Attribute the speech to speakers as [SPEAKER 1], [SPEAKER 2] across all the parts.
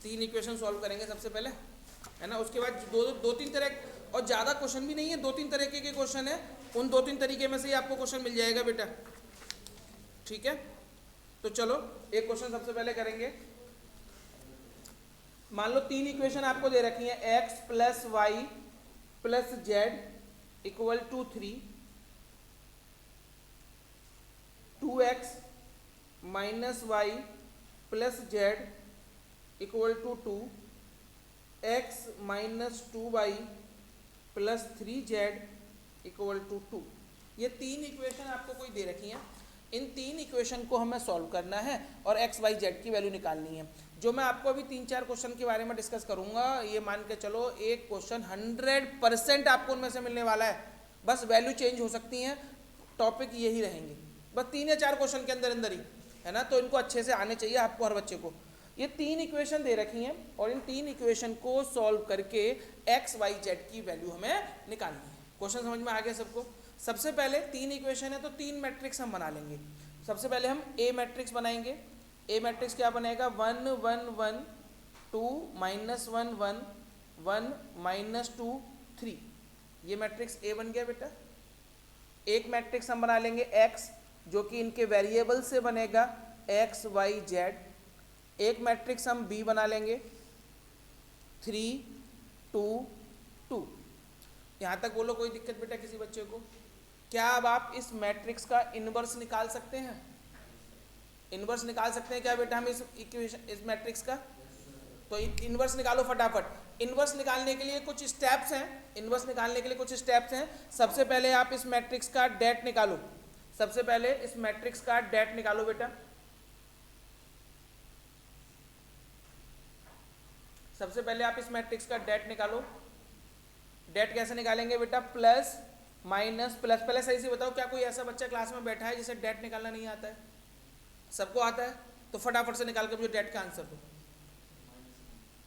[SPEAKER 1] तीन equation solve करेंगे सबसे पहले, है ना। उसके बाद दो तीन तरह, और ज़्यादा क्वेश्चन भी नहीं है, 2-3 तरीके के क्वेश्चन है, उन 2-3 तरीके में से ही आपको क्वेश्चन मिल जाएगा बेटा, ठीक है। तो चलो एक क्वेश्चन सबसे पहले करेंगे। मान लो तीन इक्वेशन आपको दे रखी है, x plus y plus z equal to 3, 2x minus y plus z equal to 2, x minus 2y plus 3z equal to 2। ये तीन इक्वेशन आपको कोई दे रखी हैं, इन तीन इक्वेशन को हमें सॉल्व करना है और एक्स वाई जेड की वैल्यू निकालनी है। जो मैं आपको अभी 3-4 क्वेश्चन के बारे में डिस्कस करूंगा, ये मान के चलो एक क्वेश्चन 100% आपको उनमें से मिलने वाला है, बस वैल्यू चेंज हो सकती हैं, टॉपिक यही रहेंगे, बस 3 या 4 क्वेश्चन के अंदर अंदर ही, है ना। तो इनको अच्छे से आने चाहिए आपको, हर बच्चे को। ये तीन इक्वेशन दे रखी हैं और इन तीन इक्वेशन को सॉल्व करके एक्स वाई जेड की वैल्यू हमें निकालनी है। क्वेश्चन समझ में आ गया सबको। सबसे पहले तीन इक्वेशन है तो तीन मैट्रिक्स हम बना लेंगे। सबसे पहले हम ए मैट्रिक्स बनाएंगे। ए मैट्रिक्स क्या बनेगा, 1 1 1 2 -1 1 1 -2 3। ये मैट्रिक्स ए बन गया बेटा। एक मैट्रिक्स हम बना लेंगे एक्स, जो कि इनके वेरिएबल से बनेगा एक्स वाई जेड। एक मैट्रिक्स हम बी बना लेंगे 3 2 2। यहाँ तक बोलो कोई दिक्कत बेटा किसी बच्चे को? क्या अब आप इस मैट्रिक्स का इनवर्स निकाल सकते हैं? इनवर्स निकाल सकते हैं क्या बेटा हम इस इक्वेशन, इस मैट्रिक्स का? तो इनवर्स निकालो फटाफट। इनवर्स निकालने के लिए कुछ स्टेप्स हैं, इनवर्स निकालने के लिए कुछ स्टेप्स हैं। सबसे पहले आप इस मैट्रिक्स का डेट निकालो। सबसे पहले इस मैट्रिक्स का डेट निकालो बेटा। सबसे पहले आप इस मैट्रिक्स का डेट निकालो। डेट कैसे निकालेंगे बेटा? Plus minus plus. पहले सही से बताओ, क्या कोई ऐसा बच्चा क्लास में बैठा है जिसे डेट निकालना नहीं आता है? सबको आता है, तो फटाफट से निकाल कर मुझे डेट का आंसर दो।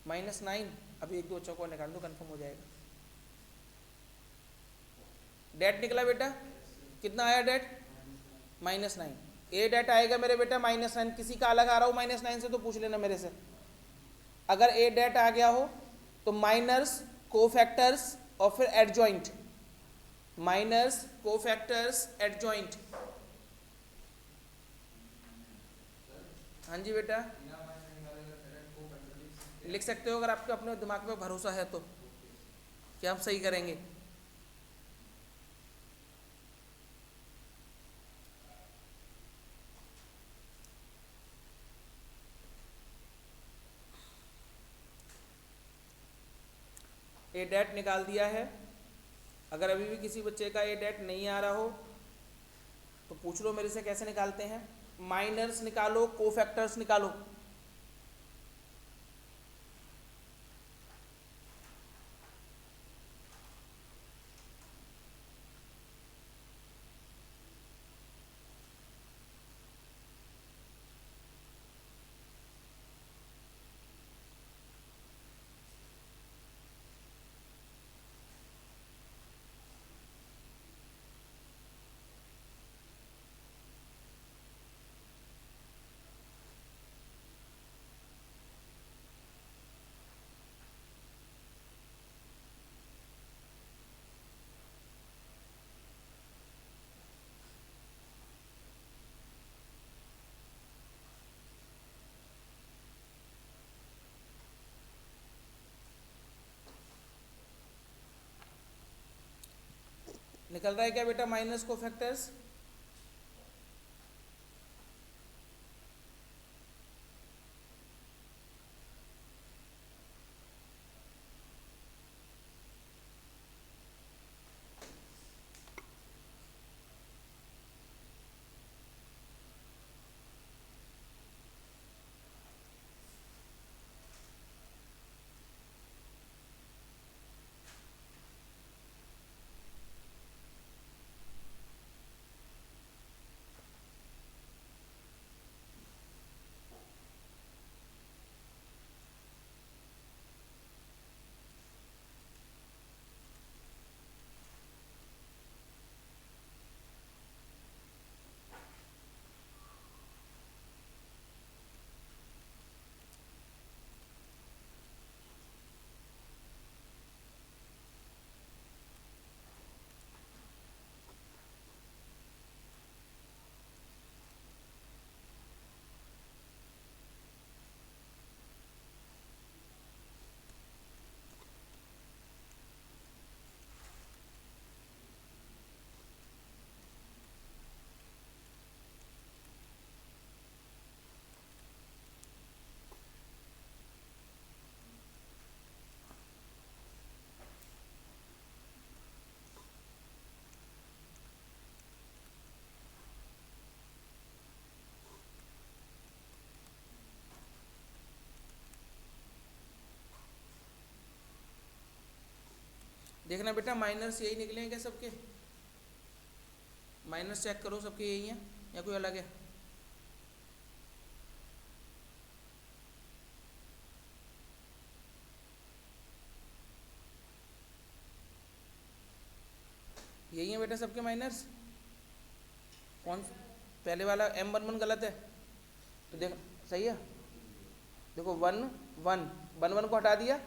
[SPEAKER 1] -9। अभी एक दो बच्चों को निकाल दो, कंफर्म हो जाएगा। डेट निकला बेटा? कितना आया डेट? -9। ए डेट आएगा मेरे बेटा -9। किसी का अलग आ रहा हो -9 से तो पूछ लेना मेरे से। अगर ए डेट आ गया हो तो माइनर्स, कोफैक्टर्स और फिर एडजॉइंट। Miners, cofactors, adjoint. हाँ जी बेटा, लिख सकते हो अगर आपके अपने दिमाग में भरोसा है तो, क्या हम सही करेंगे। ए डेट निकाल दिया है। अगर अभी भी किसी बच्चे का ए डेट नहीं आ रहा हो तो पूछ लो मेरे से कैसे निकालते हैं। माइनर्स निकालो, कोफैक्टर्स निकालो। निकल रहा है क्या बेटा माइनस कोफैक्टर्स? देखना बेटा माइनस यही निकले हैं क्या सबके? माइनस चेक करो, सबके यही हैं या कोई अलग है? यही है बेटा सबके माइनस। कौन पहले वाला M11 गलत है, तो देख सही है। देखो 1 1 1 1 को हटा दिया,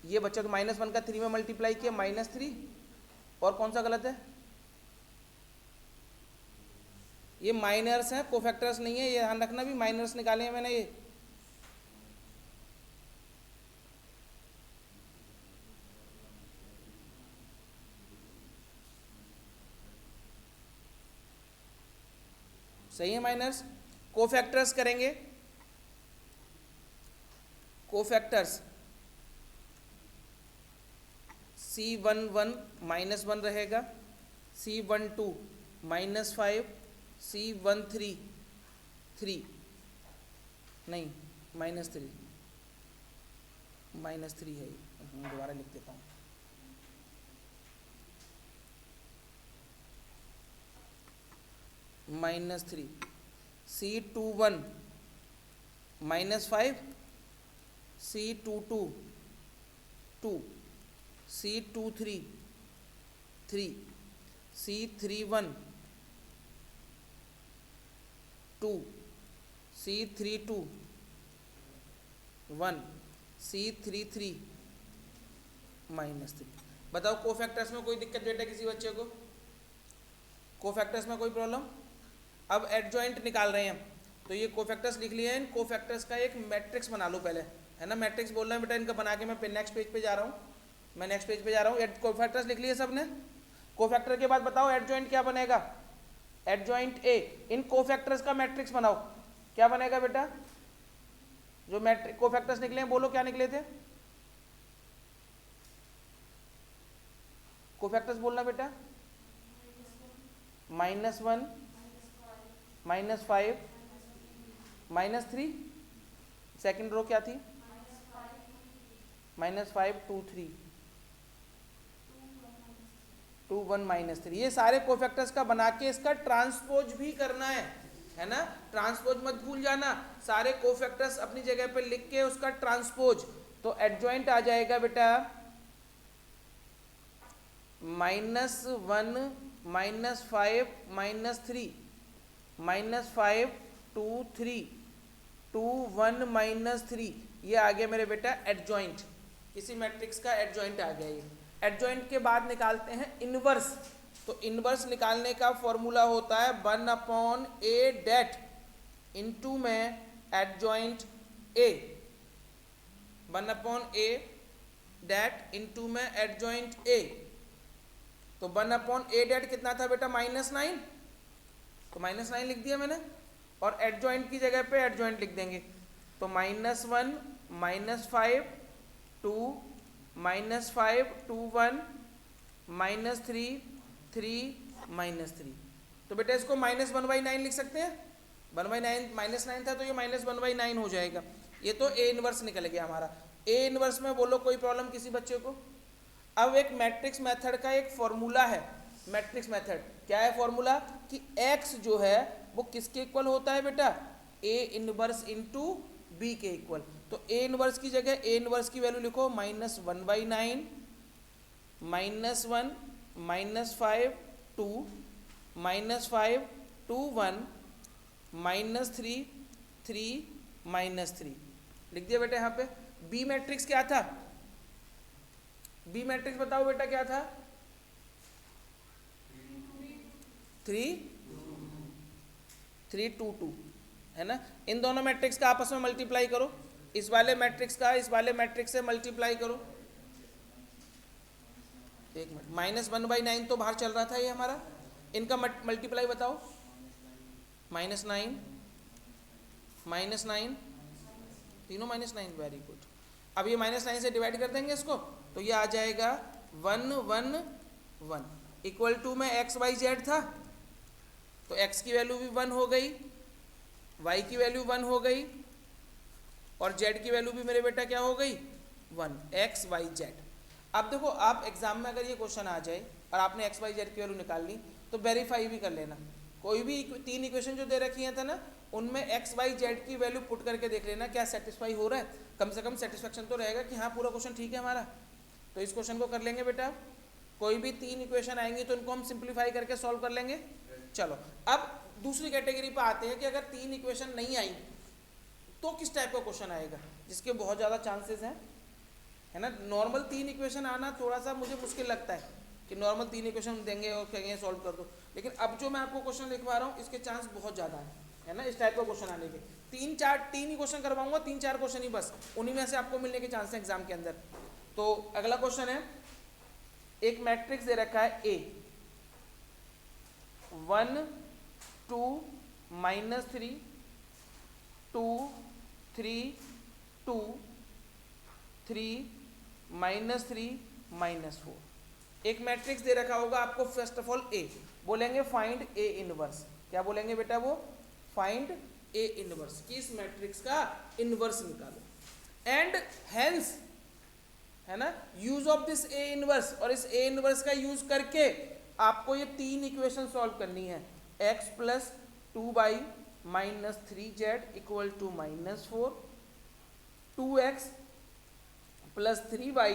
[SPEAKER 1] ये बच्चा तो -1 का 3 में मल्टीप्लाई किया -3। और कौन सा गलत है? ये माइनर्स हैं, कोफैक्टर्स नहीं है, ये ध्यान रखना भी माइनर्स निकाले हैं मैंने ये। सही है माइनर्स। कोफैक्टर्स करेंगे, कोफैक्टर्स C11 -1 रहेगा, C12 -5, C13 3 नहीं -3 -3 है, दोबारा लिख देता हूँ। -3 C21 -5, C22 2, C23 3, C31 2, C32 1, C33 -3। बताओ कोफैक्टर्स में कोई दिक्कत बेटा किसी बच्चे को? कोफैक्टर्स में कोई प्रॉब्लम? अब एडजॉइंट निकाल रहे हैं, तो ये कोफैक्टर्स लिख लिए हैं। इन कोफैक्टर्स का एक मैट्रिक्स बना लो पहले, है ना। मैट्रिक्स बोल रहे हैं बेटा, इनका बना के मैं नेक्स्ट पेज पे जा रहा हूँ। मैं नेक्स्ट पेज पे जा रहा हूँ। कोफैक्टर्स लिख लिए सबने। कोफैक्टर के बाद बताओ एडजॉइंट क्या बनेगा? Adjoint A. इन कोफैक्टर्स का मैट्रिक्स बनाओ, क्या बनेगा बेटा? जो मैट्रिक कोफैक्टर्स निकले हैं बोलो क्या निकले थे? कोफैक्टर्स बोलना बेटा। -1 -5 -3। सेकेंड रो क्या थी? -5 2 3 2 1 -3। ये सारे कोफैक्टर्स का बना के इसका ट्रांसपोज भी करना है ना। ट्रांसपोज मत भूल जाना, सारे कोफैक्टर्स अपनी जगह पे लिख के उसका ट्रांसपोज। तो एडजॉइंट आ जाएगा बेटा -1 -5 -3 -5 2 3 2 1 -3। ये आ गया मेरे बेटा एडजॉइंट। किसी मैट्रिक्स का एडजॉइंट आ गया ये। एडजॉइंट के बाद निकालते हैं इनवर्स। तो इनवर्स निकालने का फॉर्मूला होता है 1/a डेट इनटू में adjoint a। 1/a det into में एडजॉइंट a। तो 1/a डेट कितना था बेटा? -9। तो -9 लिख दिया मैंने, और एडजॉइंट की जगह पे एडजॉइंट लिख देंगे। तो -1 -5 2 -5 2 1 -3 3 -3। तो बेटा इसको -1/9 लिख सकते हैं। 1/9 -9 था तो ये -1/9 हो जाएगा। ये तो ए इनवर्स निकल गया हमारा। ए इनवर्स में बोलो कोई प्रॉब्लम किसी बच्चे को? अब एक मैट्रिक्स मेथड का एक फॉर्मूला है। मैट्रिक्स मेथड क्या है फॉर्मूला? कि x जो है वो किसके इक्वल होता है बेटा? ए इनवर्स इंटू बी के इक्वल। तो ए इनवर्स की जगह ए इनवर्स की वैल्यू लिखो -1/9 -1 -5 2 -5 2 1 -3 3 -3 लिख दिया बेटा। यहाँ पे बी मैट्रिक्स क्या था? बी मैट्रिक्स बताओ बेटा क्या था? 3 3 2 2, है ना। इन दोनों मैट्रिक्स का आपस में मल्टीप्लाई करो। इस वाले मैट्रिक्स का इस वाले मैट्रिक्स से मल्टीप्लाई करो। एक मिनट, -1/9 तो बाहर चल रहा था ये हमारा। इनका मल्टीप्लाई बताओ। -9 -9 तीनों -9, वेरी गुड। अब ये -9 से डिवाइड कर देंगे इसको, तो ये आ जाएगा 1 1 1 इक्वल टू में x y z था, तो x की वैल्यू भी 1 हो गई, y की वैल्यू 1 हो गई, और z की वैल्यू भी मेरे बेटा क्या हो गई? 1 x y z। अब देखो, आप एग्जाम में अगर ये क्वेश्चन आ जाए और आपने एक्स वाई जेड की वैल्यू निकाल ली तो वेरीफाई भी कर लेना। कोई भी तीन इक्वेशन जो दे रखी है था ना, उनमें एक्स वाई जेड की वैल्यू पुट करके देख लेना क्या सेटिस्फाई हो रहा है, कम से कम सेटिस्फेक्शन तो रहेगा कि हाँ पूरा क्वेश्चन ठीक है हमारा। तो इस क्वेश्चन को कर लेंगे बेटा, कोई भी तीन इक्वेशन आएंगी तो इनको हम सिंप्लीफाई करके सॉल्व कर लेंगे। चलो अब दूसरी कैटेगरी पर आते हैं कि अगर तीन इक्वेशन नहीं आई तो किस टाइप का क्वेश्चन आएगा, जिसके बहुत ज़्यादा चांसेस हैं, है ना। नॉर्मल तीन इक्वेशन आना थोड़ा सा मुझे मुश्किल लगता है कि नॉर्मल तीन इक्वेशन देंगे और कहेंगे सॉल्व कर दो, लेकिन अब जो मैं आपको क्वेश्चन लिखवा रहा हूँ इसके चांस बहुत ज़्यादा है ना, इस टाइप का क्वेश्चन आने के। तीन ही क्वेश्चन करवाऊंगा, 3-4 क्वेश्चन ही बस, उन्हीं में से आपको मिलने के चांस हैं एग्जाम के अंदर। तो अगला क्वेश्चन है, एक मैट्रिक्स दे रखा है ए 1 2 -3 2 3 2 3 -3 -4। एक मैट्रिक्स दे रखा होगा आपको, फर्स्ट ऑफ ऑल ए बोलेंगे फाइंड ए इनवर्स। क्या बोलेंगे बेटा वो? फाइंड ए इनवर्स, कि इस मैट्रिक्स का इनवर्स निकालो। एंड हेंस, है ना, use of this A inverse, और इस ए इनवर्स का यूज करके आपको ये तीन इक्वेशन सॉल्व करनी है। x + 2y - 3z = -4, 2x + 3y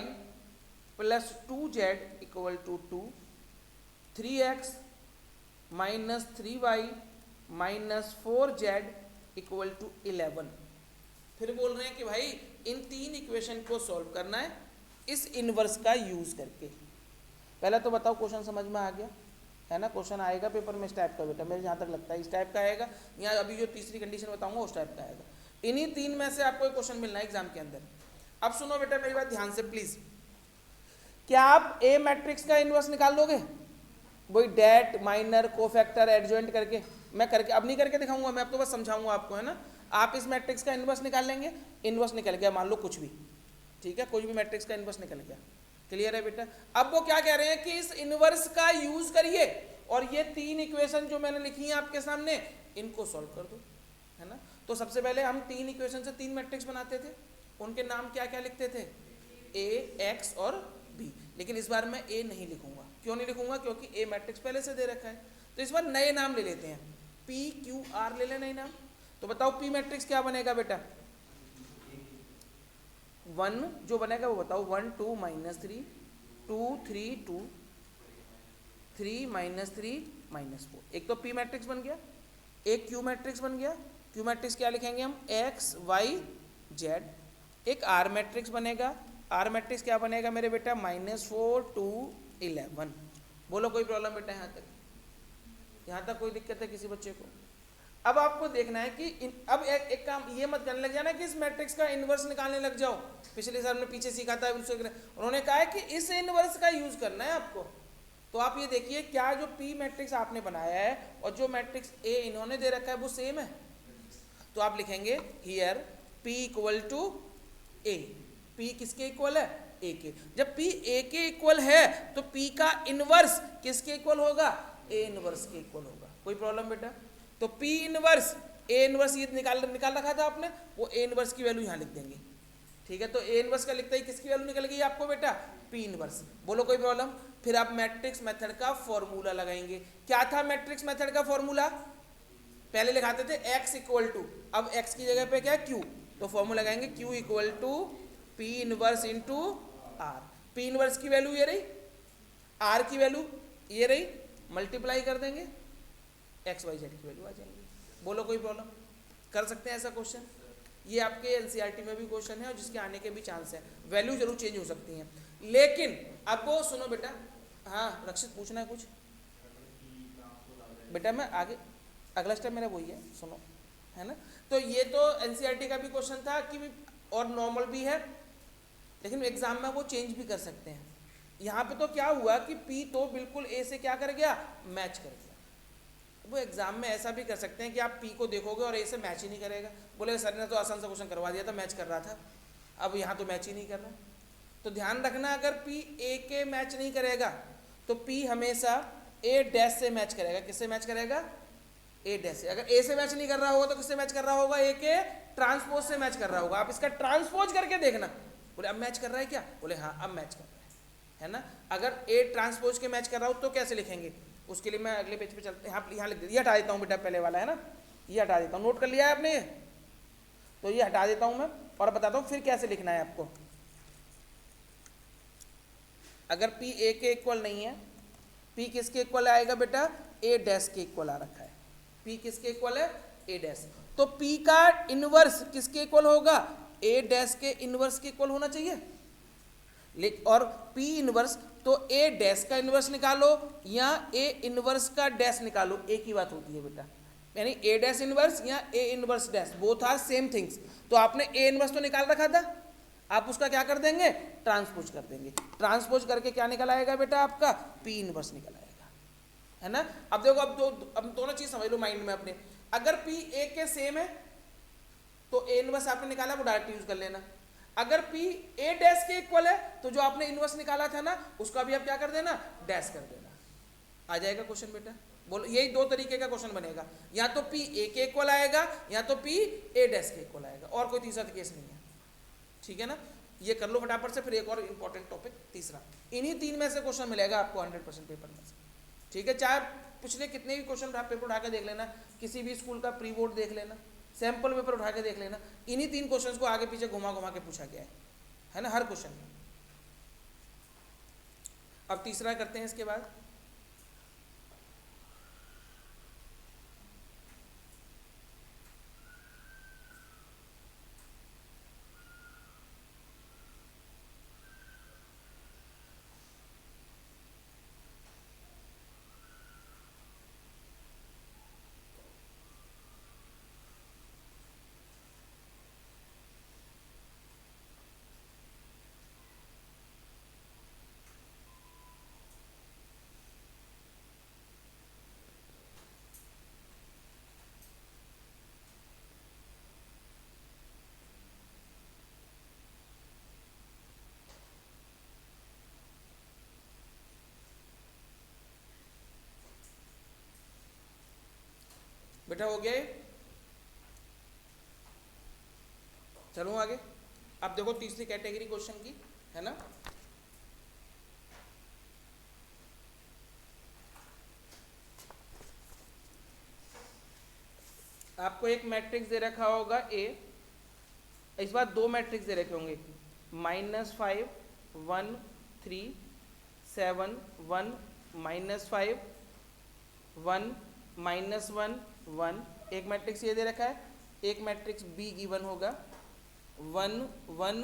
[SPEAKER 1] + 2z = 2, 3x - 3y - 4z = 11। फिर बोल रहे हैं कि भाई इन तीन इक्वेशन को सॉल्व करना है इस इनवर्स का यूज करके। पहले तो बताओ क्वेश्चन समझ में आ गया, है ना। क्वेश्चन आएगा पेपर में इस टाइप का बेटा, मेरे जहाँ तक लगता है इस टाइप का आएगा, या अभी जो तीसरी कंडीशन बताऊंगा उस टाइप का आएगा। इन्हीं तीन में से आपको एक क्वेश्चन मिलना है एग्जाम के अंदर। अब सुनो बेटा मेरी बात ध्यान से प्लीज, क्या आप ए मैट्रिक्स का इनवर्स निकाल दोगे? वही डेट, माइनर, कोफैक्टर, एडजॉइंट करके, मैं करके अब नहीं करके दिखाऊंगा, मैं अब तो बस समझाऊंगा आपको, है ना। आप इस मैट्रिक्स का इनवर्स निकाल लेंगे, इनवर्स निकल गया मान लो कुछ भी, ठीक है, कोई भी मैट्रिक्स का इनवर्स निकल गया, क्लियर है बेटा। अब वो क्या कह रहे हैं कि इस इनवर्स का यूज करिए और ये तीन इक्वेशन जो मैंने लिखी है आपके सामने इनको सॉल्व कर दो, है ना। तो सबसे पहले हम तीन इक्वेशन से तीन मैट्रिक्स बनाते थे, उनके नाम क्या क्या लिखते थे? ए, एक्स और बी। लेकिन इस बार मैं ए नहीं लिखूंगा। क्यों नहीं लिखूंगा? क्योंकि ए मैट्रिक्स पहले से दे रखा है। तो इस बार नए नाम ले लेते हैं, पी क्यू आर ले लें नए नाम। तो बताओ पी मैट्रिक्स क्या बनेगा बेटा? 1 जो बनेगा वो बताओ, 1 2 -3 2 3 2 3 -3 -4। एक तो पी मैट्रिक्स बन गया, एक क्यू मैट्रिक्स बन गया। क्यू मैट्रिक्स क्या लिखेंगे हम? X y z. एक आर मैट्रिक्स बनेगा, आर मैट्रिक्स क्या बनेगा मेरे बेटा? -4 2 11। बोलो कोई प्रॉब्लम बेटा यहाँ तक? यहाँ तक कोई दिक्कत है किसी बच्चे को? अब आपको देखना है कि अब एक काम ये मत करने लग जाना कि इस मैट्रिक्स का इनवर्स निकालने लग जाओ। पिछले साल में पीछे सीखा था, उन्होंने कहा है कि इस इनवर्स का यूज करना है आपको। तो आप ये देखिए क्या जो पी मैट्रिक्स आपने बनाया है और जो मैट्रिक्स ए इन्होंने दे रखा है वो सेम है। तो आप लिखेंगे हियर P = A। P किसके इक्वल है? A के। जब P A के इक्वल है तो P का इनवर्स किसके इक्वल होगा? A इनवर्स के इक्वल होगा। कोई प्रॉब्लम बेटा? तो P इनवर्स A इनवर्स ये निकाल रखा था आपने, वो A इनवर्स की वैल्यू यहाँ लिख देंगे, ठीक है। तो A इनवर्स का लिखते ही किसकी वैल्यू निकल गई आपको बेटा? P inverse. बोलो कोई प्रॉब्लम? फिर आप मैट्रिक्स मेथड का फॉर्मूला लगाएंगे। क्या था मैट्रिक्स मेथड का फॉर्मूला? पहले लिखाते थे x = अब x की जगह पे क्या है? q। तो फॉर्मूला लगाएंगे q = P inverse into r। P inverse की वैल्यू ये रही, r की वैल्यू ये रही, मल्टीप्लाई कर देंगे, एक्स वाई जेड की वैल्यू आ जाएंगी। बोलो कोई प्रॉब्लम? कर सकते हैं ऐसा क्वेश्चन? ये आपके एनसीईआरटी में भी क्वेश्चन है और जिसके आने के भी चांस है। वैल्यू जरूर चेंज हो सकती हैं, लेकिन अब वो सुनो बेटा। हाँ रक्षित पूछना है कुछ बेटा? मैं आगे अगला स्टेप मेरा वही है, सुनो, है ना। तो ये तो एनसीईआरटी का भी क्वेश्चन था कि और नॉर्मल भी है, लेकिन एग्जाम में वो चेंज भी कर सकते हैं। यहाँ पे तो क्या हुआ कि पी तो बिल्कुल ए से क्या कर गया? मैच कर गया। वो एग्जाम में ऐसा भी कर सकते हैं कि आप पी को देखोगे और ए से मैच ही नहीं करेगा, बोले सर ने तो आसान सा क्वेश्चन करवा दिया था, मैच कर रहा था, अब यहाँ तो मैच ही नहीं कर रहा। तो ध्यान रखना, अगर पी ए के मैच नहीं करेगा तो पी हमेशा ए डैश से मैच करेगा। किससे मैच करेगा? ए डैश से। अगर ए से मैच नहीं कर रहा होगा तो किससे मैच कर रहा होगा? ए के ट्रांसपोज से मैच कर रहा होगा। आप इसका ट्रांसपोज करके देखना, बोले अब मैच कर रहा है क्या? बोले हाँ अब मैच कर रहा है। है ना। अगर ए ट्रांसपोज के मैच कर रहा हूँ तो कैसे लिखेंगे, उसके लिए मैं अगले पेज पे चलते हैं, यहाँ लिख देते, ये हटा देता हूँ बेटा पहले वाला, है ना, ये हटा देता हूँ, नोट कर लिया है आपने ये, तो ये हटा देता हूँ मैं और बताता हूँ फिर कैसे लिखना है आपको। अगर P A के इक्वल नहीं है, P किसके इक्वल आएगा बेटा, A डैश के इक्वल आ रखा है, P किसके इक्वल है, A डैश, तो P का इनवर्स किसके इक्वल होगा, A डैश के इनवर्स के इक्वल होना चाहिए। और P इनवर्स तो A डैश का इनवर्स निकालो या A इनवर्स का डैश निकालो, एक ही बात होती है बेटा, यानी A डैश इनवर्स या A inverse dash, both are same things. तो आपने A इनवर्स तो निकाल रखा था, आप उसका क्या कर देंगे, ट्रांसपोज कर देंगे, ट्रांसपोज करके क्या निकल आएगा बेटा आपका, P इनवर्स निकल आएगा, है ना। अब देखो, अब दोनों चीज समझ लो माइंड में अपने, अगर P A के सेम है तो A इनवर्स आपने निकाला वो डायरेक्ट यूज कर लेना, अगर P A डैश के इक्वल है तो जो आपने इनवर्स निकाला था ना उसका भी आप क्या कर देना, डैश कर देना, आ जाएगा क्वेश्चन बेटा। बोलो, यही दो तरीके का क्वेश्चन बनेगा, या तो P A के इक्वल आएगा या तो P A डैश के इक्वल आएगा, और कोई तीसरा केस नहीं है, ठीक है ना। ये कर लो फटाफट से, फिर एक और इंपॉर्टेंट टॉपिक तीसरा, इन्हीं तीन में से क्वेश्चन मिलेगा आपको 100% पेपर में से, ठीक है। चाहे पिछले कितने भी क्वेश्चन आप पेपर उठा के देख लेना, किसी भी स्कूल का प्री बोर्ड देख लेना, सैंपल पेपर उठा के देख लेना, इन्हीं तीन क्वेश्चंस को आगे पीछे घुमा घुमा के पूछा गया है ना, हर क्वेश्चन में। अब तीसरा करते हैं इसके बाद, बेटा हो गया, चलो आगे। अब देखो तीसरी कैटेगरी क्वेश्चन की, है ना, आपको एक मैट्रिक्स दे रखा होगा A, इस बार दो मैट्रिक्स दे रखे होंगे, -5 1 3 7 1 -5 1 -1 1, एक मैट्रिक्स ये दे रखा है, एक मैट्रिक्स B गिवन होगा 1 1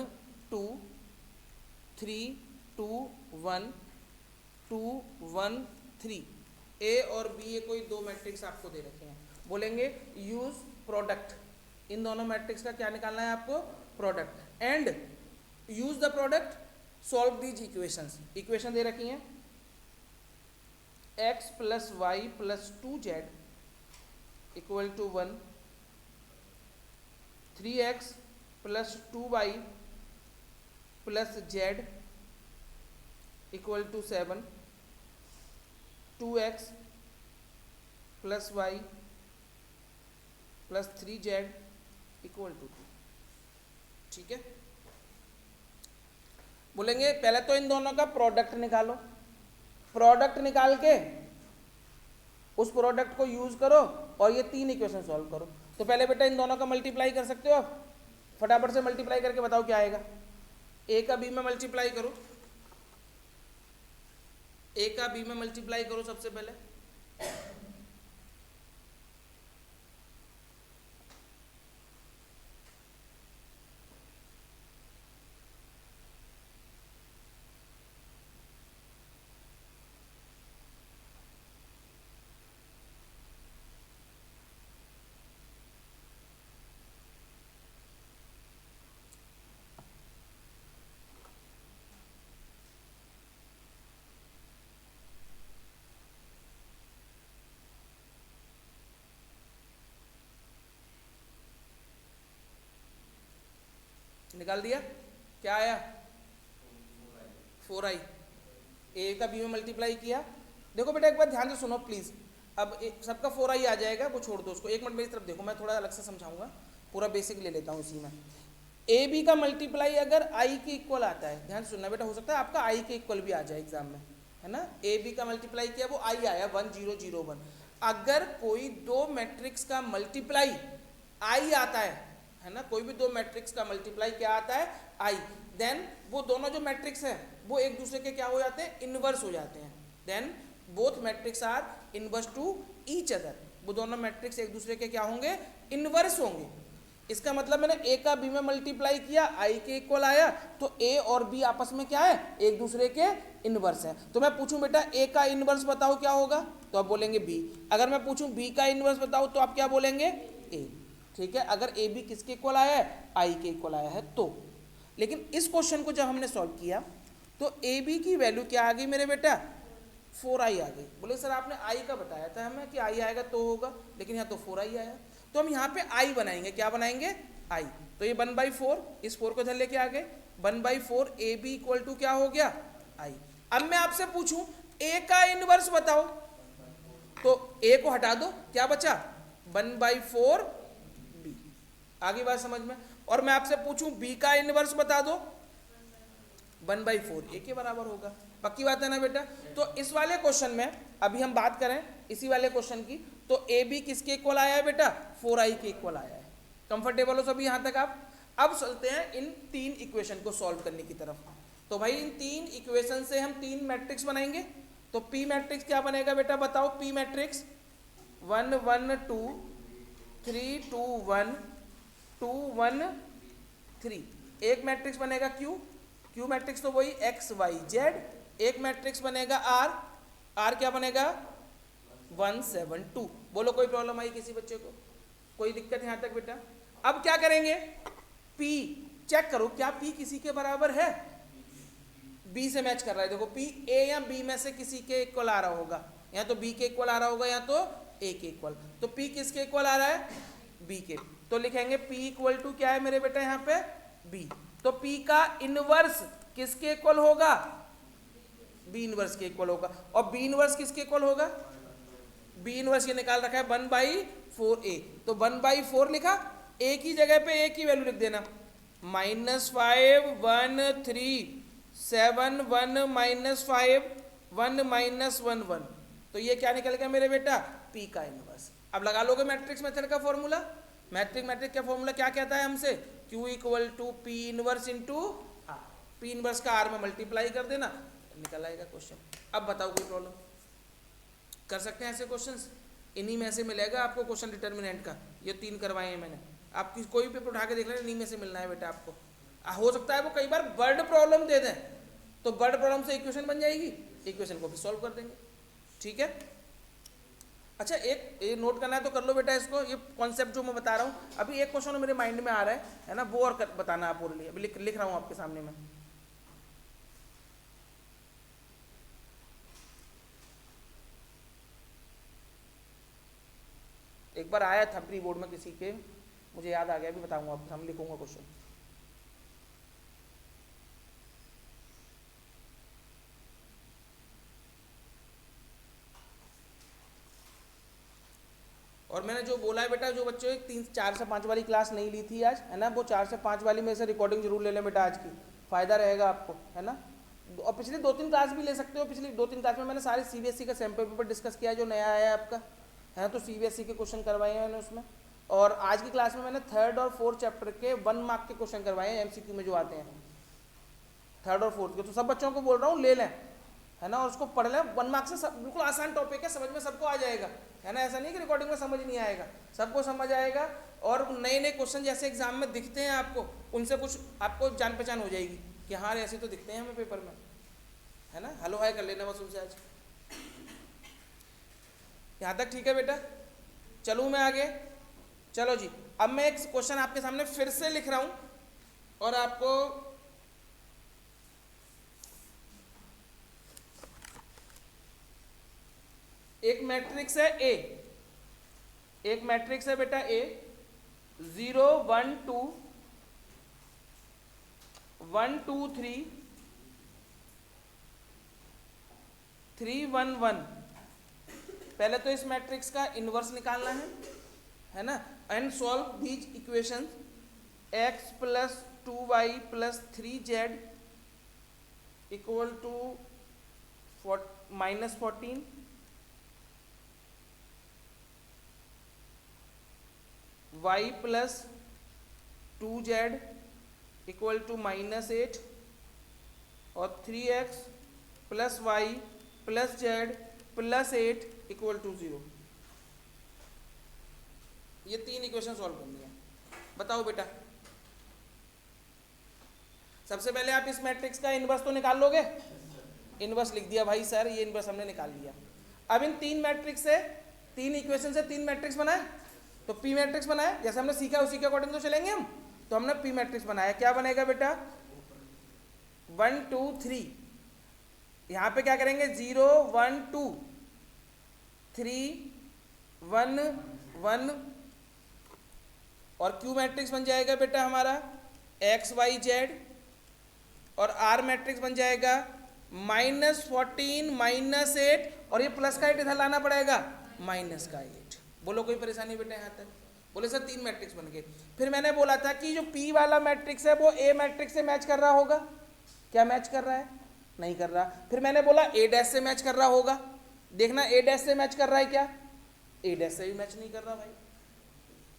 [SPEAKER 1] 2 3 2 1 2 1 3, A और B ये कोई दो मैट्रिक्स आपको दे रखे हैं, बोलेंगे यूज प्रोडक्ट, इन दोनों मैट्रिक्स का क्या निकालना है आपको, product, and use the product solve these equations, equation दे रखी हैं x + y + 2z equal to 1, 3x + 2y + z equal to 7, 2x + y + 3z equal to 2, ठीक है। बोलेंगे पहले तो इन दोनों का प्रोडक्ट निकालो, प्रोडक्ट निकाल के उस प्रोडक्ट को यूज करो और ये तीन इक्वेशन सॉल्व करो। तो पहले बेटा इन दोनों का मल्टीप्लाई कर सकते हो आप, फटाफट से मल्टीप्लाई करके बताओ क्या आएगा, A का B में मल्टीप्लाई करो, A का B में मल्टीप्लाई करो सबसे पहले, निकाल दिया, क्या आया, 4i, A का B में मल्टीप्लाई किया, देखो बेटा एक बार ध्यान से सुनो प्लीज, अब सबका 4i आ जाएगा, वो छोड़ दो उसको, एक मिनट मेरी तरफ देखो, मैं थोड़ा अलग से समझाऊंगा, पूरा बेसिक ले लेता हूँ इसी में। ए बी का मल्टीप्लाई अगर आई के इक्वल आता है, ध्यान सुनना बेटा, हो सकता है आपका आई के इक्वल भी आ जाए एग्जाम में, है ना। ए बी का मल्टीप्लाई किया वो आई आया 1001। अगर कोई दो मैट्रिक्स का मल्टीप्लाई आई आता है ना, कोई भी दो मैट्रिक्स का मल्टीप्लाई क्या आता है, आई, देन वो दोनों जो मैट्रिक्स है वो एक दूसरे के क्या हो जाते हैं, इनवर्स हो जाते हैं। Then both matrix are inverse to each other, वो दोनों मैट्रिक्स एक दूसरे के क्या होंगे, इनवर्स होंगे। इसका मतलब मैंने ए का बी में मल्टीप्लाई किया, आई के इक्वल आया, तो ए और बी आपस में क्या है, एक दूसरे के इनवर्स है। तो मैं पूछूं बेटा ए का इनवर्स बताओ क्या होगा, तो आप बोलेंगे बी। अगर मैं पूछूं बी का इनवर्स बताओ तो आप क्या बोलेंगे, ए। ठीक है, अगर ए बी किसके इक्वल आया है, आई के इक्वल आया है तो। लेकिन इस क्वेश्चन को जब हमने सॉल्व किया तो ए बी की वैल्यू क्या आ गई मेरे बेटा, 4i आ गई। बोले सर आपने आई का बताया था हमें कि आई आएगा तो होगा, लेकिन यहाँ तो 4i आया, तो हम यहाँ पे आई बनाएंगे, क्या बनाएंगे, आई। तो ये 1/4, इस 4 को इधर लेके आ गए, 1/4 ए बी इक्वल टू क्या हो गया, आई। अब मैं आपसे पूछूं ए का इनवर्स बताओ, तो ए को हटा दो, क्या बचा, 1/4 बी। आगे बात समझ में। और मैं आपसे पूछूं बी का इनवर्स बता दो, 1/4 ए के बराबर होगा। पक्की बात है ना बेटा। तो इस वाले क्वेश्चन में अभी हम बात करें इसी वाले क्वेश्चन की, तो ए बी किसके इक्वल आया है बेटा, 4i के इक्वल आया है। कंफर्टेबल हो सभी यहाँ तक आप। अब चलते हैं इन तीन इक्वेशन को सॉल्व करने की तरफ। तो भाई इन तीन इक्वेशन से हम तीन मैट्रिक्स बनाएंगे। तो पी मैट्रिक्स क्या बनेगा बेटा बताओ, पी मैट्रिक्स 1 1 2 3 2 1 2 1 3। एक मैट्रिक्स बनेगा क्यू, क्यू मैट्रिक्स तो वही एक्स वाई जेड। एक मैट्रिक्स बनेगा आर, आर क्या बनेगा 1 7 2। बोलो कोई प्रॉब्लम आई किसी बच्चे को, कोई दिक्कत यहाँ तक बेटा। अब क्या करेंगे, P चेक करो क्या P किसी के बराबर है, B से मैच कर रहा है। देखो P A या B में से किसी के इक्वल आ रहा होगा, या तो B के इक्वल आ रहा होगा या तो A के इक्वल। तो P किसके इक्वल आ रहा है, B के। तो लिखेंगे P इक्वल टू क्या है मेरे बेटा यहाँ पे, B। तो P का इनवर्स किसके इक्वल होगा, B इनवर्स के इक्वल होगा। और B इनवर्स किसके इक्वल होगा, B इनवर्स ये निकाल रखा है 1/4a। तो 1/4 लिखा, a की जगह पे a की वैल्यू लिख देना, -5 1 3 7 1 -5 1 -1 1। तो ये क्या निकल गया मेरे बेटा, P का इनवर्स। अब लगा लोगे मैट्रिक्स मेथड का फॉर्मूला। मैट्रिक्स का फॉर्मूला क्या कहता है हमसे, Q equal to P inverse into R। P inverse का R में मल्टीप्लाई कर देना, निकल आएगा क्वेश्चन। अब बताओ कोई प्रॉब्लम, कर सकते हैं ऐसे क्वेश्चंस, इन्हीं में से मिलेगा आपको क्वेश्चन डिटर्मिनेंट का। ये तीन करवाए हैं मैंने, आपकी कोई पेपर उठा के देख लेना, इन्हीं में से मिलना है बेटा आपको। हो सकता है वो कई बार वर्ड प्रॉब्लम दे दें, तो वर्ड प्रॉब्लम से इक्वेशन बन जाएगी, इक्वेशन को भी सॉल्व कर देंगे। ठीक है, अच्छा एक ये नोट करना है तो कर लो बेटा इसको, ये कॉन्सेप्ट जो मैं बता रहा हूँ। अभी एक क्वेश्चन मेरे माइंड में आ रहा है ना, वो और बताना आप और लिए। अभी लिख रहा हूँ आपके सामने में। एक बार आया था प्री बोर्ड में किसी के, मुझे याद आ गया, अभी बताऊंगा आपको, हम लिखूंगा क्वेश्चन। और मैंने जो बोला है बेटा, जो बच्चों 4 से 5 वाली क्लास नहीं ली थी आज, है ना, वो 4 से 5 वाली में से रिकॉर्डिंग जरूर ले लें बेटा आज की, फायदा रहेगा आपको, है ना। और पिछली 2-3 क्लास भी ले सकते हो। पिछली 2-3 क्लास में मैंने सारे सीबीएसई का सैंपल पेपर डिस्कस किया है जो नया आया है आपका, है ना। तो सीबीएसई के क्वेश्चन करवाए हैं मैंने उसमें। और आज की क्लास में मैंने 3rd और 4th चैप्टर के 1 मार्क के क्वेश्चन करवाए हैं एमसीक्यू में जो आते हैं 3rd और 4th के। तो सब बच्चों को बोल रहा हूँ ले लें, है ना, और उसको पढ़ लें। 1 मार्क से सब बिल्कुल आसान टॉपिक है, समझ में सबको आ जाएगा, है ना। ऐसा नहीं कि रिकॉर्डिंग में समझ नहीं आएगा, सबको समझ आएगा। और नए नए क्वेश्चन जैसे एग्जाम में दिखते हैं आपको, उनसे कुछ आपको जान पहचान हो जाएगी कि हाँ ऐसे तो दिखते हैं हमें पेपर में, है ना। हेलो हाय कर लेना बस उनसे आज। यहाँ तक ठीक है बेटा, चलूँ मैं आगे। चलो जी, अब मैं एक क्वेश्चन आपके सामने फिर से लिख रहा हूं और आपको एक मैट्रिक्स है ए, एक मैट्रिक्स है बेटा ए, 0 1 2 1 2 3 3 1 1। पहले तो इस मैट्रिक्स का इनवर्स निकालना है ना। And solve these equation x plus 2y plus 3z equal to -14, y plus 2z equal to -8 और 3x plus y plus z plus 8 equal to 0। ये 3 इक्वेशन सॉल्व करनी है। बताओ बेटा, सबसे पहले आप इस मैट्रिक्स का इनवर्स तो निकाल लोगे? इनवर्स लिख दिया भाई सर, ये इनवर्स हमने निकाल लिया। अब इन 3 मैट्रिक्स से 3 इक्वेशन से 3 मैट्रिक्स बनाए, तो पी मैट्रिक्स बनाया, जैसे हमने सीखा उसी के अकॉर्डिंग तो चलेंगे हम। तो हमने पी मैट्रिक्स बनाया, क्या बनेगा बेटा? 1 2 3। यहाँ पे क्या करेंगे? 0 1 2 3 1 1 और क्यू मैट्रिक्स बन जाएगा बेटा हमारा एक्स वाई जेड, और आर मैट्रिक्स बन जाएगा -14 -8 और ये प्लस का 8 इधर लाना पड़ेगा माइनस का 8। बोलो कोई परेशानी बेटा यहाँ तक? बोले सर 3 मैट्रिक्स बन गए। फिर मैंने बोला था कि जो पी वाला मैट्रिक्स है वो ए मैट्रिक्स से मैच कर रहा होगा। क्या मैच कर रहा है? नहीं कर रहा। फिर मैंने बोला ए डैश से मैच कर रहा होगा। देखना ए डैश से मैच कर रहा है क्या? ए डैश से भी मैच नहीं कर रहा भाई।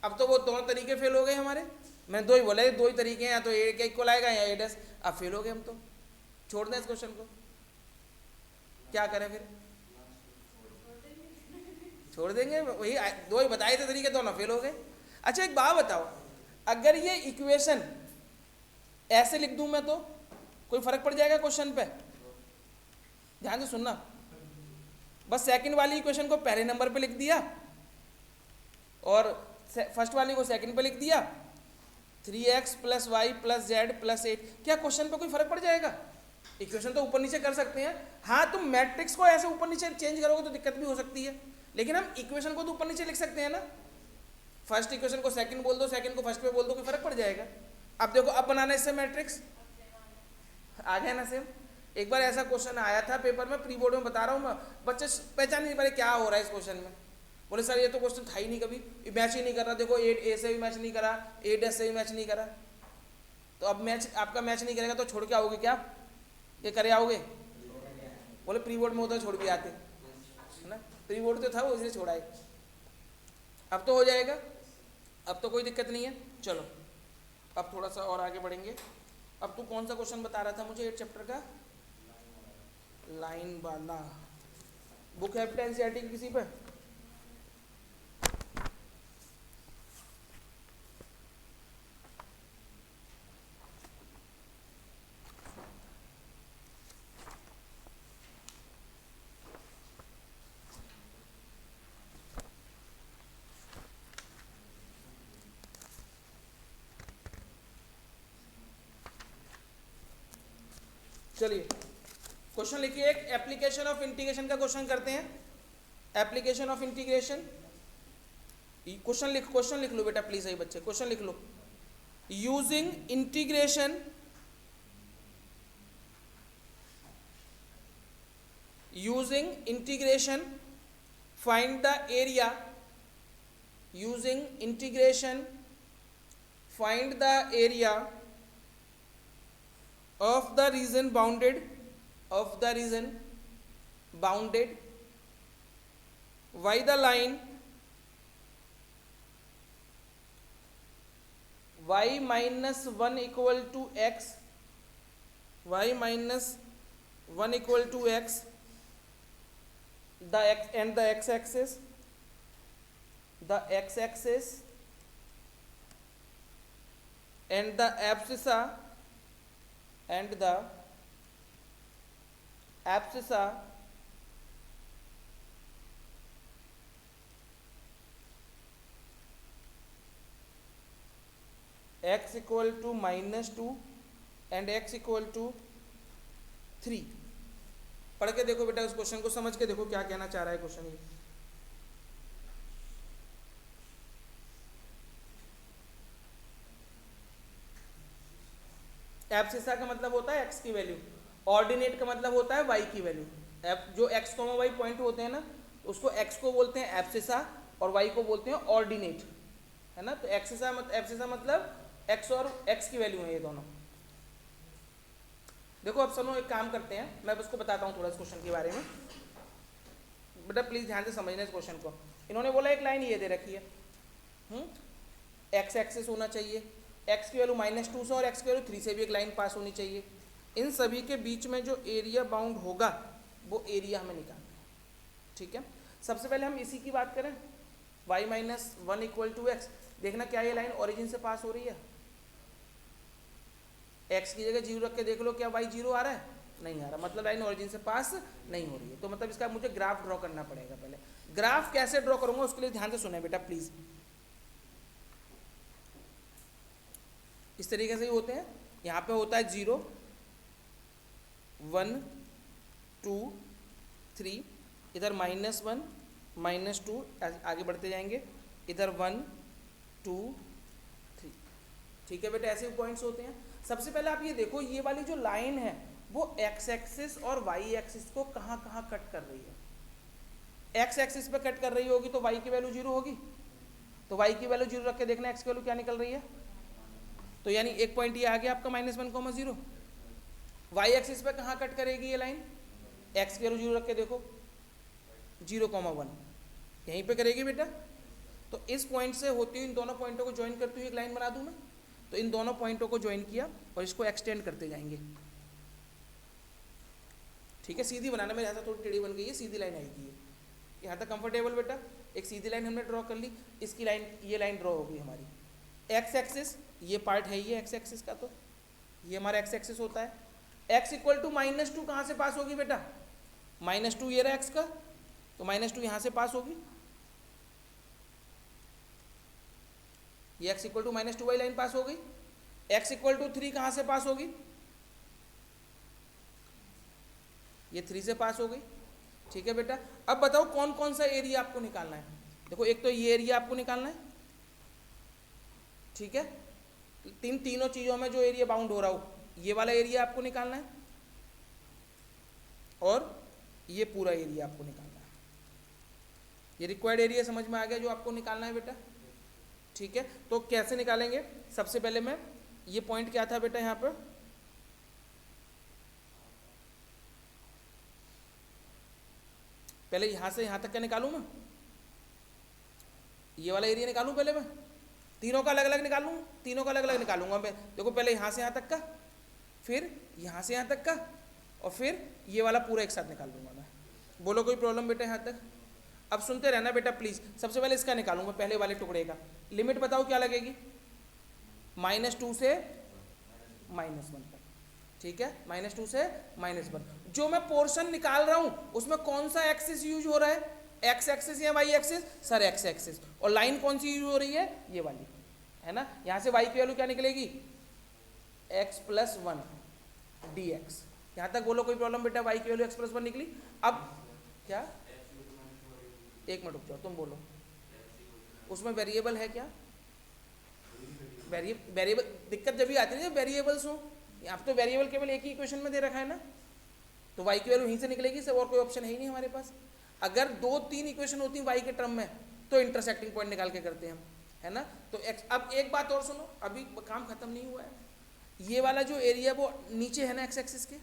[SPEAKER 1] अब तो वो दोनों तरीके फेल हो गए हमारे। मैंने दो ही बोले, दो ही तरीके हैं, या तो ए के इक्वल आएगा या ए डैश। अब फेल हो गए हम तो, छोड़ दें इस क्वेश्चन को। क्या करें फिर? छोड़ देंगे, वही दो ही बताए थे तरीके, दोनों फेल हो गए। अच्छा एक बात बताओ, अगर ये इक्वेशन ऐसे लिख दूं मैं तो कोई फर्क पड़ जाएगा क्वेश्चन पे? ध्यान से सुनना, बस सेकंड वाली इक्वेशन को पहले नंबर पे लिख दिया और फर्स्ट वाली को सेकंड पे लिख दिया, 3x plus y plus z plus 8। क्या क्वेश्चन पे कोई फर्क पड़ जाएगा? इक्वेशन तो ऊपर नीचे कर सकते हैं। हाँ, तुम मैट्रिक्स को ऐसे ऊपर नीचे चेंज करोगे तो दिक्कत भी हो सकती है, लेकिन हम इक्वेशन को तो ऊपर नीचे लिख सकते हैं ना। फर्स्ट इक्वेशन को सेकंड बोल दो, सेकंड को फर्स्ट पे बोल दो, कोई फर्क पड़ जाएगा? अब देखो, अब बनाना इससे मैट्रिक्स आ गया ना सेम। एक बार ऐसा क्वेश्चन आया था पेपर में, प्री बोर्ड में बता रहा हूँ मैं, बच्चे पहचान नहीं पाए क्या हो रहा है इस क्वेश्चन में। बोले सर ये तो क्वेश्चन था ही नहीं, कभी मैच ही नहीं कर रहा। देखो ए से भी मैच नहीं करा, ए डैश से भी मैच नहीं करा। तो अब मैच आपका मैच नहीं करेगा तो छोड़ के आओगे क्या? ये करे आओगे? बोले प्री बोर्ड में होता छोड़ के आते, है ना। प्री बोर्ड तो था वो, इसलिए छोड़ा है। अब तो हो जाएगा, अब तो कोई दिक्कत नहीं है। चलो अब थोड़ा सा और आगे बढ़ेंगे। अब तू कौन सा क्वेश्चन बता रहा था मुझे 8 चैप्टर का? लाइन वाला। बुक है एनसीईआरटी की किसी पे? चलिए क्वेश्चन लिखिए, एक एप्लीकेशन ऑफ इंटीग्रेशन का क्वेश्चन करते हैं। एप्लीकेशन ऑफ इंटीग्रेशन, क्वेश्चन लिख लो बेटा प्लीज, सही बच्चे क्वेश्चन लिख लो। Using integration find the area, using integration find the area of the region bounded by the line y minus 1 equal to x, y minus 1 equal to x, the x and the x axis, and the abscissa x equal to -2 and x equal to 3। पढ़ के देखो बेटा, उस question को समझ के देखो क्या कहना चाह रहा है क्वेश्चन। ये एब्सिसा का मतलब होता है x की वैल्यू, ऑर्डिनेट का मतलब होता है y की वैल्यू। जो x, y पॉइंट होते हैं ना, उसको x को बोलते हैं एब्सिसा और y को बोलते हैं ऑर्डिनेट, है ना। तो एब्सिसा मतलब एक्स और एक्स की वैल्यू है ये दोनों। देखो अब सुनो, एक काम करते हैं, मैं उसको बताता हूँ थोड़ा इस क्वेश्चन के बारे में। बेटा प्लीज ध्यान से समझना इस क्वेश्चन को। इन्होंने बोला एक लाइन ये दे रखी है, एक्स एक्सिस होना चाहिए, एक्स की वैल्यू -2 से और एक्स की वैल्यू 3 से भी एक लाइन पास होनी चाहिए। इन सभी के बीच में जो एरिया बाउंड होगा वो एरिया हमें निकालना है। ठीक है, सबसे पहले हम इसी की बात करें, y - 1 = x। देखना क्या ये लाइन ओरिजिन से पास हो रही है, x की जगह 0 रख के देख लो, क्या y 0 आ रहा है? नहीं आ रहा, मतलब लाइन ओरिजिन से पास नहीं हो रही है। तो मतलब इसका मुझे ग्राफ ड्रॉ करना पड़ेगा। पहले ग्राफ कैसे ड्रॉ करूंगा उसके लिए ध्यान से सुने बेटा प्लीज। इस तरीके से ही होते हैं, यहाँ पे होता है 0 1 2 3, इधर -1 -2, आगे बढ़ते जाएंगे, इधर 1 2 3। ठीक है बेटा, ऐसे पॉइंट्स होते हैं। सबसे पहले आप ये देखो, ये वाली जो लाइन है वो x एक्सिस और y एक्सिस को कहाँ कहाँ कट कर रही है। x एक्सिस पे कट कर रही होगी तो y की वैल्यू 0 होगी, तो y की वैल्यू 0 रख के देखना x की वैल्यू क्या निकल रही है। तो यानी एक पॉइंट ये आ गया आपका -1, 0। y एक्सिस पे कहाँ कट करेगी ये लाइन, x की वैल्यू 0 रख के देखो, 0, 1 यहीं पे करेगी बेटा। तो इस पॉइंट से होती हुई इन दोनों पॉइंटों को ज्वाइन करती हुई एक लाइन बना दूं मैं। तो इन दोनों पॉइंटों को ज्वाइन किया और इसको एक्सटेंड करते जाएंगे। ठीक है, सीधी बनाना, मेरे यहाँ से थोड़ी टेढ़ी बन गई है, सीधी लाइन आएगी ये, यहाँ तक कंफर्टेबल बेटा। एक सीधी लाइन हमने ड्रॉ कर ली, इसकी लाइन, ये लाइन ड्रॉ हो गई हमारी। एक्स एक्सिस ये पार्ट है, ये एक्स एक्सिस का, तो ये हमारा एक्स एक्सिस होता है। x = -2 कहाँ से पास होगी बेटा, -2 ये रहा x का, तो -2 यहाँ से पास होगी, ये x = -2 वाली लाइन पास हो गई। x = 3 कहाँ से पास होगी, ये 3 से पास हो गई। ठीक है बेटा, अब बताओ कौन कौन सा एरिया आपको निकालना है। देखो एक तो ये एरिया आपको निकालना है, ठीक है, तीनों चीज़ों में जो एरिया बाउंड हो रहा हो, ये वाला एरिया आपको निकालना है और ये पूरा एरिया आपको निकालना है। ये रिक्वायर्ड एरिया समझ में आ गया जो आपको निकालना है बेटा। ठीक है, तो कैसे निकालेंगे, सबसे पहले मैं, ये पॉइंट क्या था बेटा यहाँ पर, पहले यहाँ से यहाँ तक का निकालूँ मैं, ये वाला एरिया निकालूँ पहले मैं, तीनों का अलग अलग निकालूँ, तीनों का अलग अलग निकालूंगा मैं। देखो पहले यहाँ से यहाँ तक का, फिर यहाँ से यहाँ तक का, और फिर ये वाला पूरा एक साथ निकाल दूंगा मैं। बोलो कोई प्रॉब्लम बेटा यहाँ तक? अब सुनते रहना बेटा प्लीज। सबसे पहले इसका निकालूंगा, पहले वाले टुकड़े का। लिमिट बताओ क्या लगेगी, -2 से -1 तक। ठीक है, -2 से -1। जो मैं पोर्शन निकाल रहा हूं उसमें कौन सा एक्सिस यूज हो रहा है, एक्स एक्सिस या y axis? Sir x axis. और लाइन कौन सी यूज हो रही है, ये वाली, है ना। यहाँ से वाई की वैल्यू क्या निकलेगी, x + 1 dx। यहाँ तक बोलो कोई प्रॉब्लम बेटा, वाई की वैल्यू x + 1 निकली। अब क्या, एक मिनट रुक जाओ, तुम बोलो, उसमें वेरिएबल है क्या? वेरिएबल दिक्कत जब भी आती है जब वेरिएबल्स हो। अब तो वेरिएबल केवल एक ही इक्वेशन में दे रखा है ना, तो y की वैल्यू यहीं से निकलेगी, सब और कोई ऑप्शन है ही नहीं हमारे पास। अगर 2-3 इक्वेशन होती y के टर्म में तो इंटरसेक्टिंग पॉइंट निकाल के करते हैं हम, है ना। तो अब एक बात और सुनो, अभी काम खत्म नहीं हुआ है। ये वाला जो एरिया वो नीचे है ना, एक्स एक्सिस के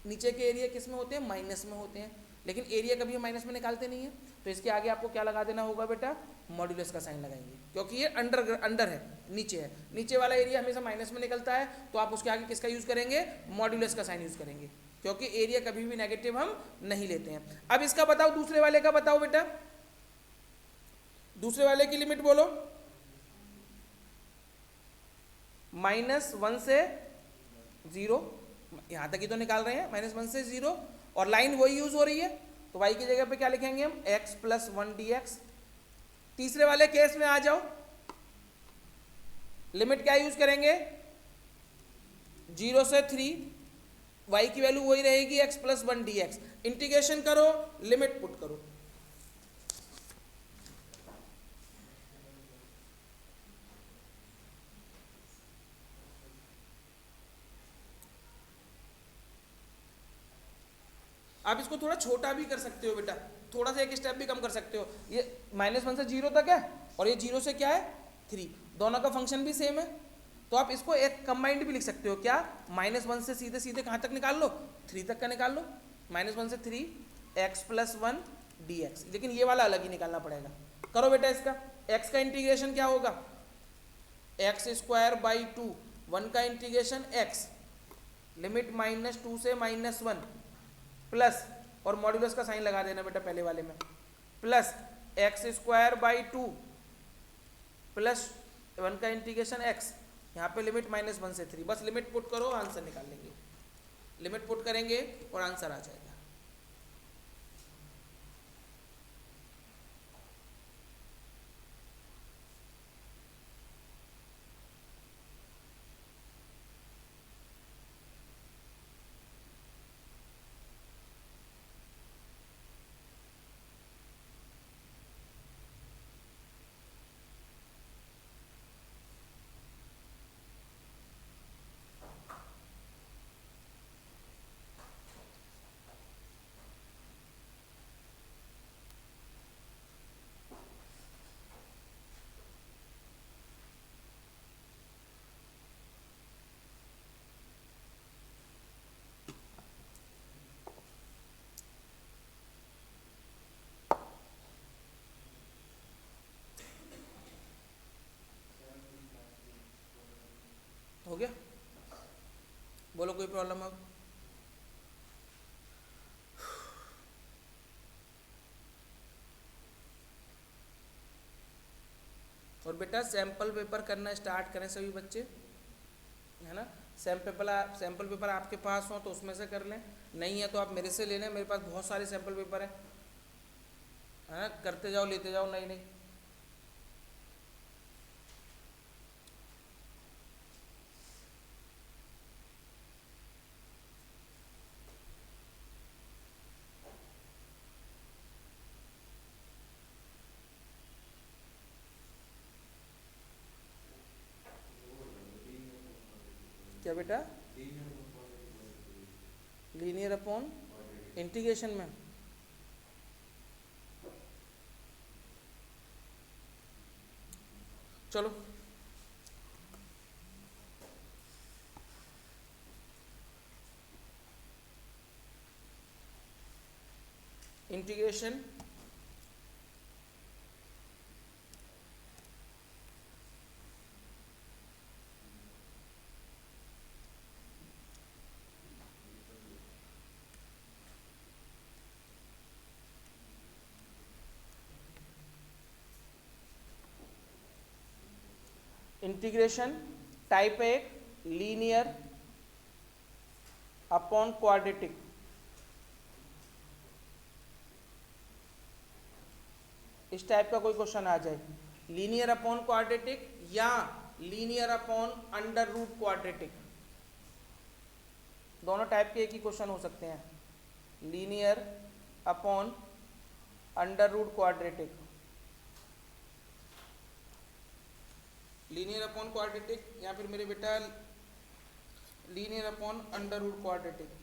[SPEAKER 1] नीचे के एरिया किस में होते हैं, माइनस में होते हैं, लेकिन एरिया कभी हम माइनस में निकालते नहीं है। तो इसके आगे आपको क्या लगा देना होगा बेटा, मॉड्यूलस का साइन लगाएंगे, क्योंकि ये अंडर है, नीचे है। नीचे वाला एरिया हमेशा माइनस में निकलता है, तो आप उसके आगे किसका यूज करेंगे, मॉड्यूलस का साइन यूज करेंगे, क्योंकि एरिया कभी भी नेगेटिव हम नहीं लेते हैं। अब इसका बताओ, दूसरे वाले का बताओ बेटा, दूसरे वाले की लिमिट बोलो। -1 से 0, यहां तक ही तो निकाल रहे हैं, -1 से 0, और लाइन वही यूज हो रही है, तो y की जगह पे क्या लिखेंगे हम, x + 1 dx। तीसरे वाले केस में आ जाओ, लिमिट क्या यूज करेंगे, 0 से 3, y की वैल्यू वही रहेगी, x + 1 dx। इंटीग्रेशन करो, लिमिट पुट करो, आप इसको थोड़ा छोटा भी कर सकते हो बेटा, थोड़ा सा एक स्टेप भी कम कर सकते हो। ये -1 से 0 तक है और ये 0 से क्या है, 3, दोनों का फंक्शन भी सेम है, तो आप इसको एक कंबाइंड भी लिख सकते हो, क्या, -1 से सीधे सीधे कहाँ तक निकाल लो, 3 तक का निकाल लो, -1 से 3 x + 1 dx, लेकिन ये वाला अलग ही निकालना पड़ेगा। करो बेटा इसका, x का इंटीग्रेशन क्या होगा, x² 2, 1 का इंटीग्रेशन x, लिमिट -2 से -1 प्लस, और मॉड्यूलस का साइन लगा देना बेटा पहले वाले में, प्लस x² 2 प्लस 1 का इंटीग्रेशन x, यहाँ पे लिमिट -1 से 3, बस लिमिट पुट करो आंसर निकाल लेंगे, लिमिट पुट करेंगे और आंसर आ जाएगा। हो गया, बोलो कोई प्रॉब्लम अब। और बेटा सैंपल पेपर करना स्टार्ट करें सभी बच्चे, है ना, सैंपल पेपर आपके पास हो तो उसमें से कर लें, नहीं है तो आप मेरे से ले लें, मेरे पास बहुत सारे सैंपल पेपर हैं, है ना, करते जाओ लेते जाओ, नहीं नहीं। क्या बेटा, लीनियर अपॉन इंटीग्रेशन में, चलो integration integration type 1 linear upon quadratic, इस टाइप का कोई क्वेश्चन आ जाए, लीनियर अपॉन क्वाड्रेटिक या linear upon under root quadratic, दोनों टाइप के एक ही क्वेश्चन हो सकते हैं, linear upon under root quadratic, linear upon quadratic या फिर मेरे बेटा linear upon under root quadratic.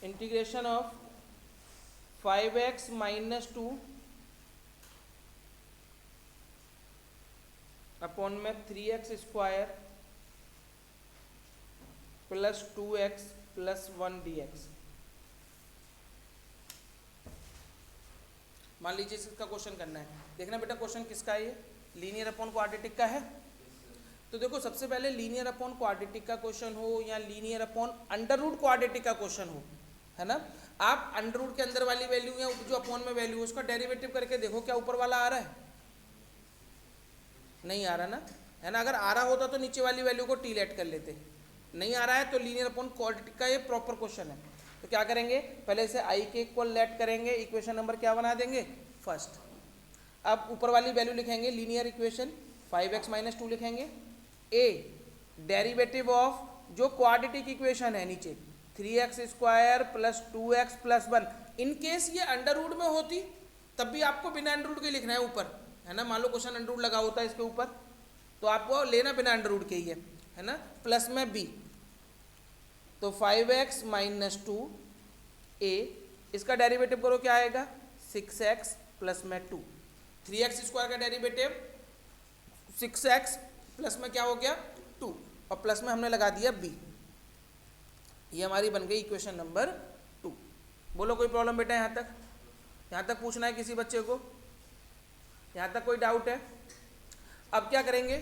[SPEAKER 1] Integration of 5x - 2 upon में 3x² plus 2x plus 1 dx। मान लीजिए इसका क्वेश्चन करना है, देखना बेटा क्वेश्चन किसका है, ये लीनियर अपॉन क्वाड्रेटिक का है। तो देखो सबसे पहले लीनियर अपॉन क्वाड्रेटिक का क्वेश्चन हो या linear upon under root quadratic का क्वेश्चन हो, है ना, आप अंडर रूट के अंदर वाली वैल्यू या जो अपॉन में वैल्यू है उसका डेरिवेटिव करके देखो क्या ऊपर वाला आ रहा है, नहीं आ रहा ना, है ना, अगर आ रहा होता तो नीचे वाली वैल्यू को टी लेट कर लेते, नहीं आ रहा है तो लीनियर अपॉन क्वाड्रेटिक का ये प्रॉपर क्वेश्चन है। तो क्या करेंगे, पहले इसे आई के इक्वल लेट करेंगे, इक्वेशन नंबर क्या बना देंगे, फर्स्ट। अब ऊपर वाली वैल्यू लिखेंगे लीनियर इक्वेशन 5x माइनस 2 लिखेंगे। ए डेरिवेटिव ऑफ जो क्वाड्रेटिक इक्वेशन है नीचे 3x square plus 2x plus 1, in case ये अंडर रूट में होती तब भी आपको बिना अंडर रूट के लिखना है ऊपर, है ना। मान लो क्वेश्चन अंडर रूट लगा होता है इसके ऊपर तो आपको लेना बिना अंडर रूट के ही है ना। प्लस में b तो 5x माइनस 2 a, इसका डेरिवेटिव करो क्या आएगा 6x प्लस में 2, 3x स्क्वायर का डेरिवेटिव 6x प्लस में क्या हो गया 2 और प्लस में हमने लगा दिया b। ये हमारी बन गई इक्वेशन नंबर 2। बोलो कोई प्रॉब्लम बेटा यहाँ तक पूछना है किसी बच्चे को? यहाँ तक कोई डाउट है? अब क्या करेंगे,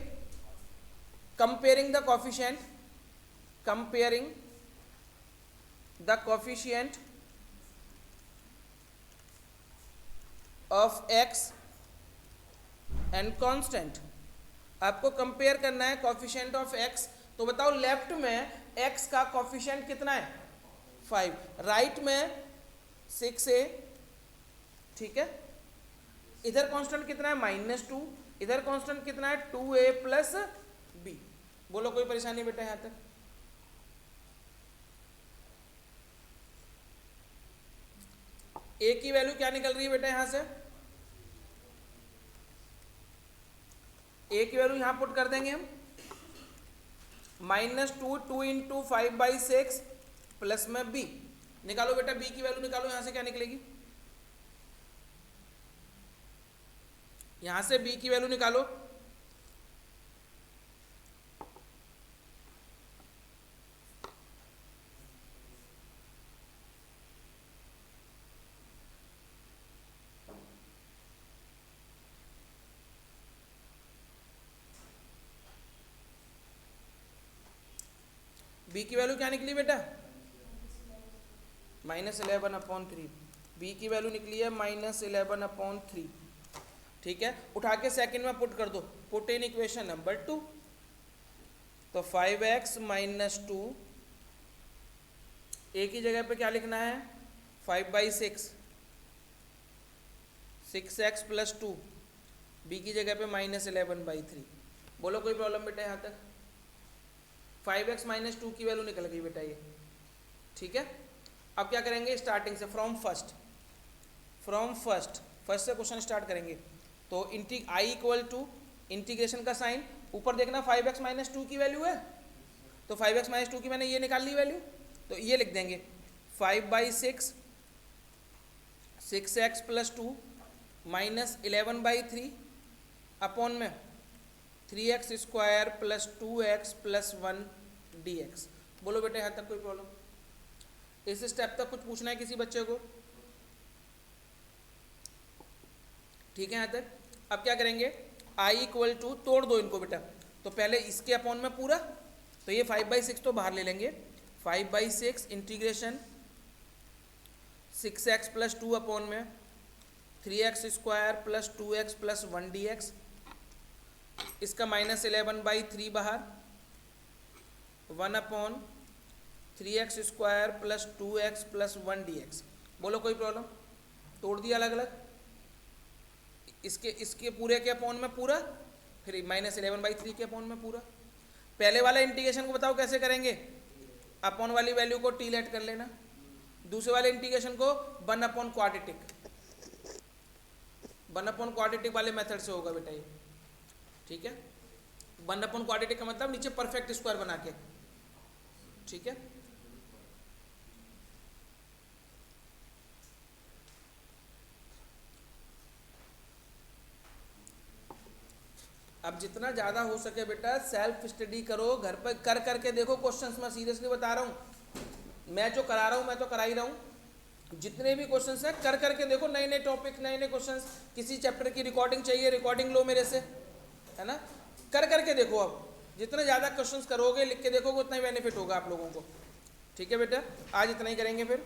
[SPEAKER 1] comparing the coefficient, comparing the coefficient of x and constant. आपको कंपेयर करना है कोफिशिएंट ऑफ x, तो बताओ लेफ्ट में x का कोफिशिएंट कितना है 5, राइट में 6a, ठीक है। इधर कांस्टेंट कितना है -2, इधर कांस्टेंट कितना है 2a प्लस b। बोलो कोई परेशानी बेटा यहां तक? a की वैल्यू क्या निकल रही है बेटा यहां से? a की वैल्यू यहां पुट कर देंगे हम -2 2 इंटू 5/6 प्लस में b। निकालो बेटा b की वैल्यू निकालो, यहां से क्या निकलेगी? यहां से b की वैल्यू निकालो। b की वैल्यू क्या निकली बेटा? -11/3। b की वैल्यू निकली है -11/3, ठीक है। उठा के सेकंड में पुट कर दो, पुट इन इक्वेशन नंबर 2। तो 5x माइनस 2, a की जगह पे क्या लिखना है 5/6, 6x प्लस 2, b की जगह पे -11/3। बोलो कोई प्रॉब्लम बेटा यहाँ तक? 5x माइनस 2 की वैल्यू निकल गई बेटा ये, ठीक है। अब क्या करेंगे, स्टार्टिंग से फ्रॉम फर्स्ट से क्वेश्चन स्टार्ट करेंगे। तो i इक्वल टू इंटीग्रेशन का साइन, ऊपर देखना 5x माइनस 2 की वैल्यू है, तो 5x माइनस 2 की मैंने ये निकाल ली वैल्यू, तो ये लिख देंगे 5/6 6x प्लस 2 -11/3 अपॉन में 3x square plus 2x plus 1 dx। बोलो बेटा यहाँ तक कोई प्रॉब्लम? इस स्टेप तक कुछ पूछना है किसी बच्चे को? ठीक है यहाँ तक। अब क्या करेंगे, i इक्वल टू, तोड़ दो इनको बेटा, तो पहले इसके अपॉन में पूरा, तो ये 5/6 तो बाहर ले लेंगे, 5/6 इंटीग्रेशन 6x प्लस 2 अपॉन में 3x square plus 2x plus 1 dx। इसका -11/3 बाहर, 1/3x square plus 2x plus 1 dx। बोलो कोई प्रॉब्लम? तोड़ दिया अलग अलग, इसके पूरे के अपॉन में पूरा, फिर -11/3 के अपॉन में पूरा। पहले वाला इंटीग्रेशन को बताओ कैसे करेंगे, अपॉन वाली वैल्यू को t लेट कर लेना, दूसरे वाले इंटीग्रेशन को 1/क्वाड्रेटिक वाले मेथड से होगा बेटा ये, ठीक है। 1/क्वाड्रेटिक का मतलब नीचे परफेक्ट स्क्वायर बना के, ठीक है। अब जितना ज़्यादा हो सके बेटा सेल्फ स्टडी करो, घर पर कर करके देखो क्वेश्चंस। मैं सीरियसली बता रहा हूँ, मैं जो करा रहा हूँ मैं तो करा ही रहा हूँ। जितने भी क्वेश्चंस हैं कर करके देखो, नए नए टॉपिक, नए नए क्वेश्चंस। किसी चैप्टर की रिकॉर्डिंग चाहिए, रिकॉर्डिंग लो मेरे से, है ना। कर करके देखो, अब जितने ज़्यादा क्वेश्चंस करोगे, लिख के देखोगे, उतना ही बेनिफिट होगा आप लोगों को, ठीक है बेटा। आज इतना ही करेंगे फिर।